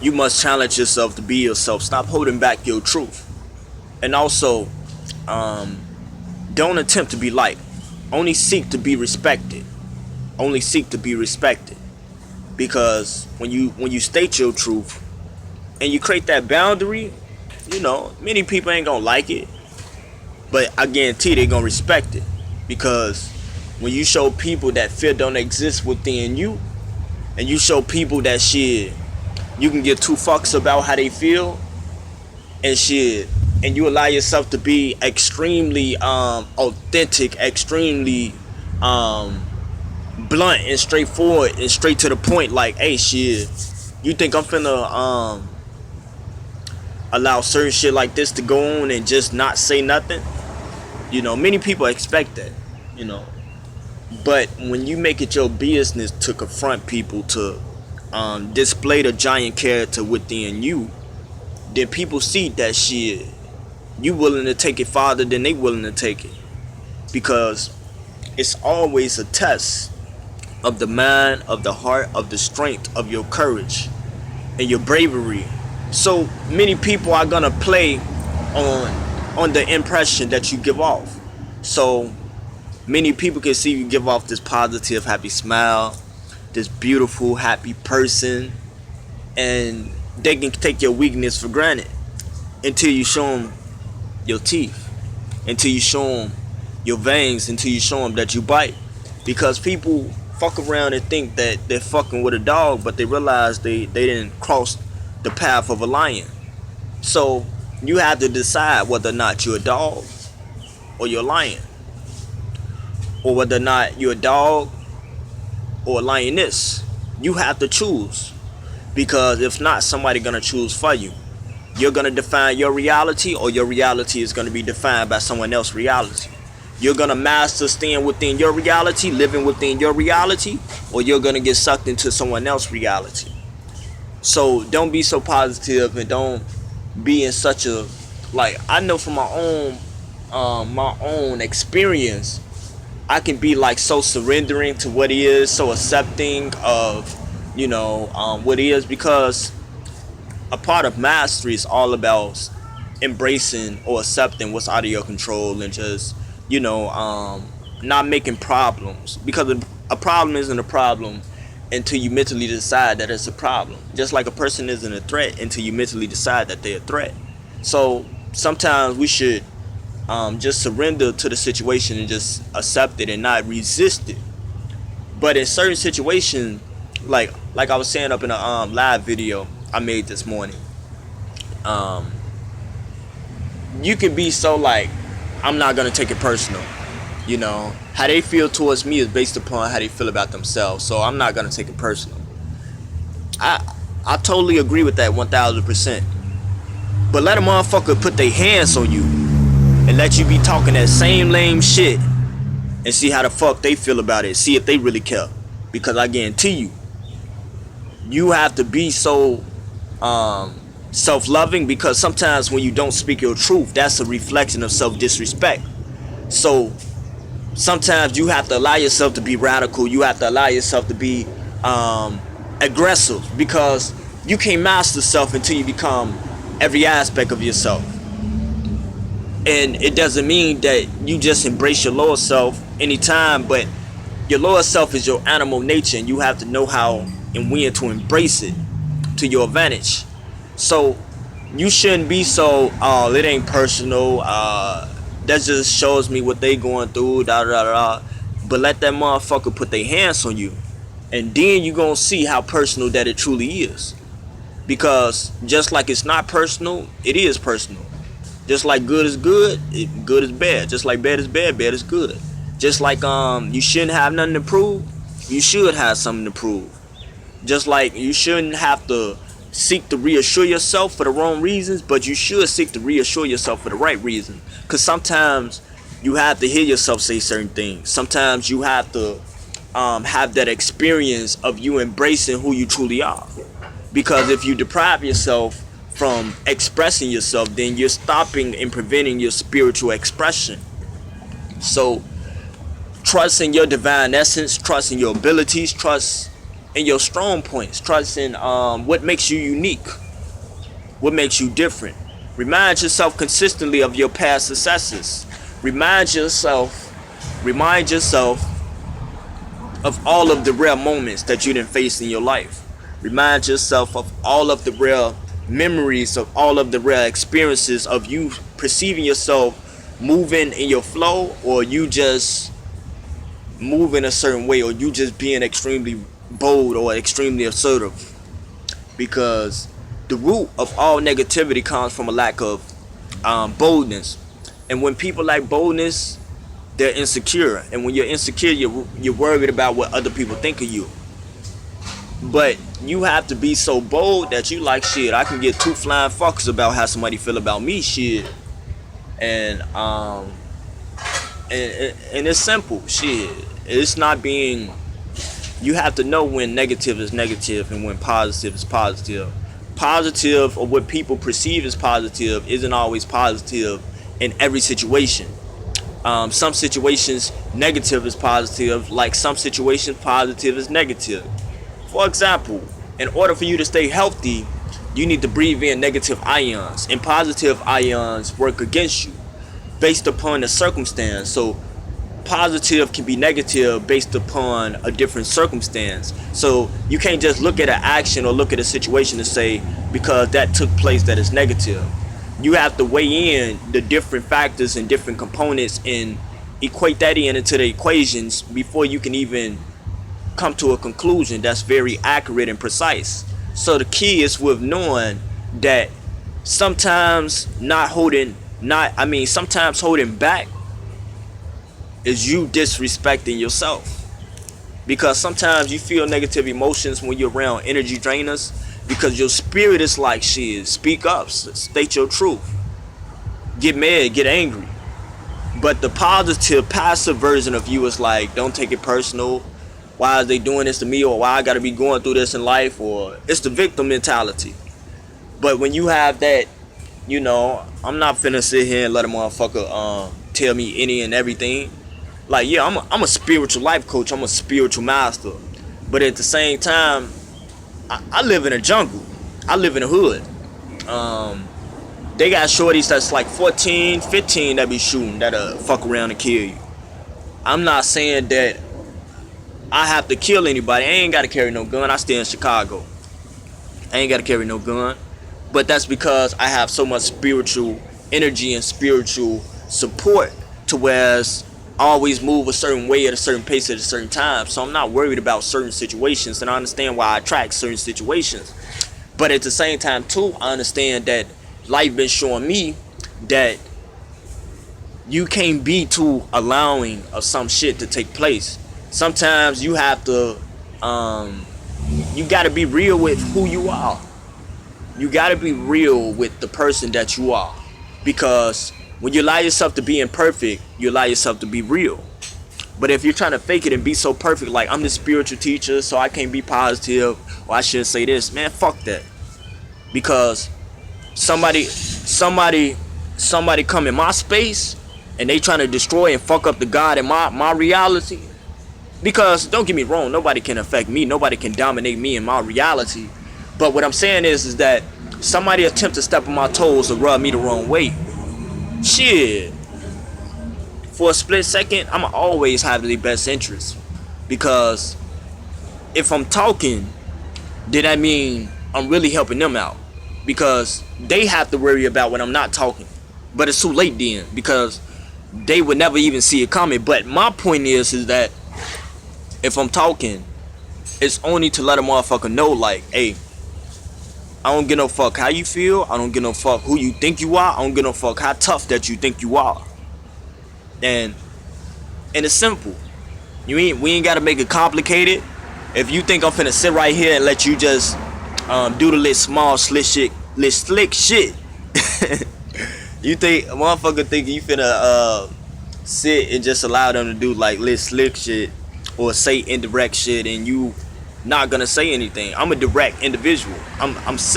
you must challenge yourself to be yourself. Stop holding back your truth. And also, don't attempt to be liked. Only seek to be respected. Only seek to be respected. Because when you state your truth and you create that boundary, many people ain't gonna like it, but I guarantee they gonna respect it. Because when you show people that fear don't exist within you, and you show people that shit, you can give two fucks about how they feel and shit, and you allow yourself to be extremely authentic, extremely blunt and straightforward and straight to the point, like, hey, shit, you think I'm finna allow certain shit like this to go on and just not say nothing? Many people expect that, but when you make it your business to confront people, to display the giant character within you, then people see that shit, you willing to take it farther than they willing to take it. Because it's always a test of the mind, of the heart, of the strength, of your courage and your bravery. So many people are gonna play on the impression that you give off. So many people can see you give off this positive, happy smile, this beautiful, happy person, and they can take your weakness for granted until you show them your teeth, until you show them your veins, until you show them that you bite. Because people fuck around and think that they're fucking with a dog, but they realize they didn't cross the path of a lion. So you have to decide whether or not you're a dog or you're a lion, or whether or not you're a dog or a lioness. You have to choose, because if not, somebody gonna choose for you. You're gonna define your reality, or your reality is gonna be defined by someone else's reality. You're gonna master staying within your reality, living within your reality, or you're gonna get sucked into someone else's reality. So don't be so positive, and don't be in such a, like, I know from my own experience, I can be like so surrendering to what is, so accepting of what is, because a part of mastery is all about embracing or accepting what's out of your control, and just not making problems, because a problem isn't a problem until you mentally decide that it's a problem. Just like a person isn't a threat until you mentally decide that they're a threat. So sometimes we should just surrender to the situation and just accept it and not resist it. But in certain situations, like I was saying up in a live video I made this morning, you can be so like, I'm not gonna take it personal. How they feel towards me is based upon how they feel about themselves. So I'm not gonna take it personal. I totally agree with that 1000%. But let a motherfucker put their hands on you and let you be talking that same lame shit, and see how the fuck they feel about it. See if they really care. Because I guarantee you have to be so self-loving, because sometimes when you don't speak your truth, that's a reflection of self-disrespect. So sometimes you have to allow yourself to be radical. You have to allow yourself to be aggressive, because you can't master self until you become every aspect of yourself. And it doesn't mean that you just embrace your lower self anytime, but your lower self is your animal nature, and you have to know how and when to embrace it to your advantage. So you shouldn't be so, oh, it ain't personal, that just shows me what they going through, da da da. But let that motherfucker put their hands on you, and then you gonna see how personal that it truly is. Because just like it's not personal, it is personal. Just like good is good, good is bad. Just like bad is bad, bad is good. Just like you shouldn't have nothing to prove, you should have something to prove. Just like you shouldn't have to seek to reassure yourself for the wrong reasons, but you should seek to reassure yourself for the right reason. Because sometimes you have to hear yourself say certain things. Sometimes you have to have that experience of you embracing who you truly are. Because if you deprive yourself from expressing yourself, then you're stopping and preventing your spiritual expression. So trust in your divine essence, trust in your abilities, trust in your strong points. Trust in what makes you unique, what makes you different. Remind yourself consistently of your past successes. Remind yourself, remind yourself of all of the rare moments that you didn't face in your life. Remind yourself of all of the rare memories, of all of the rare experiences of you perceiving yourself moving in your flow, or you just moving a certain way, or you just being extremely bold or extremely assertive. Because the root of all negativity comes from a lack of boldness. And when people lack boldness, they're insecure. And when you're insecure, you're worried about what other people think of you. But you have to be so bold that you like, shit, I can get two flying fucks about how somebody feel about me, shit. And and it's simple, shit. It's not being. You have to know when negative is negative and when positive is positive. Positive, or what people perceive as positive, isn't always positive in every situation. Some situations negative is positive, like some situations positive is negative. For example, in order for you to stay healthy, you need to breathe in negative ions, and positive ions work against you based upon the circumstance. So positive can be negative based upon a different circumstance. So you can't just look at an action or look at a situation and say, because that took place, that is negative. You have to weigh in the different factors and different components and equate that into the equations before you can even come to a conclusion that's very accurate and precise. So the key is with knowing that sometimes sometimes holding back is you disrespecting yourself. Because sometimes you feel negative emotions when you're around energy drainers, because your spirit is like, shit, speak up, state your truth, get mad, get angry. But the positive, passive version of you is like, don't take it personal. Why is they doing this to me? Or why I gotta be going through this in life? Or it's the victim mentality. But when you have that, I'm not finna sit here and let a motherfucker tell me any and everything. Like, yeah, I'm a spiritual life coach. I'm a spiritual master. But at the same time, I live in a jungle. I live in a hood. They got shorties that's like 14, 15 that be shooting, that'll fuck around and kill you. I'm not saying that I have to kill anybody. I ain't got to carry no gun. I stay in Chicago. I ain't got to carry no gun. But that's because I have so much spiritual energy and spiritual support to whereas I always move a certain way at a certain pace at a certain time. So I'm not worried about certain situations, and I understand why I attract certain situations. But at the same time too, I understand that life been showing me that you can't be too allowing of some shit to take place. Sometimes you have to you gotta be real with who you are. You gotta be real with the person that you are. Because when you allow yourself to be imperfect, you allow yourself to be real. But if you're trying to fake it and be so perfect, like, I'm the spiritual teacher, so I can't be positive, or I shouldn't say this, man, fuck that. Because somebody come in my space and they trying to destroy and fuck up the God in my reality. Because don't get me wrong, nobody can affect me, nobody can dominate me in my reality. But what I'm saying is that somebody attempt to step on my toes or rub me the wrong way, shit, for a split second, I'ma always have the best interest. Because if I'm talking, then that mean I'm really helping them out. Because they have to worry about when I'm not talking. But it's too late then, because they would never even see it coming. But my point is that if I'm talking, it's only to let a motherfucker know, like, hey, I don't give no fuck how you feel. I don't give no fuck who you think you are. I don't give no fuck how tough that you think you are. And it's simple. We ain't gotta make it complicated. If you think I'm finna sit right here and let you just do the little small slick shit, you think a motherfucker think you finna sit and just allow them to do like little slick shit or say indirect shit, and you not gonna say anything. I'm a direct individual. I'm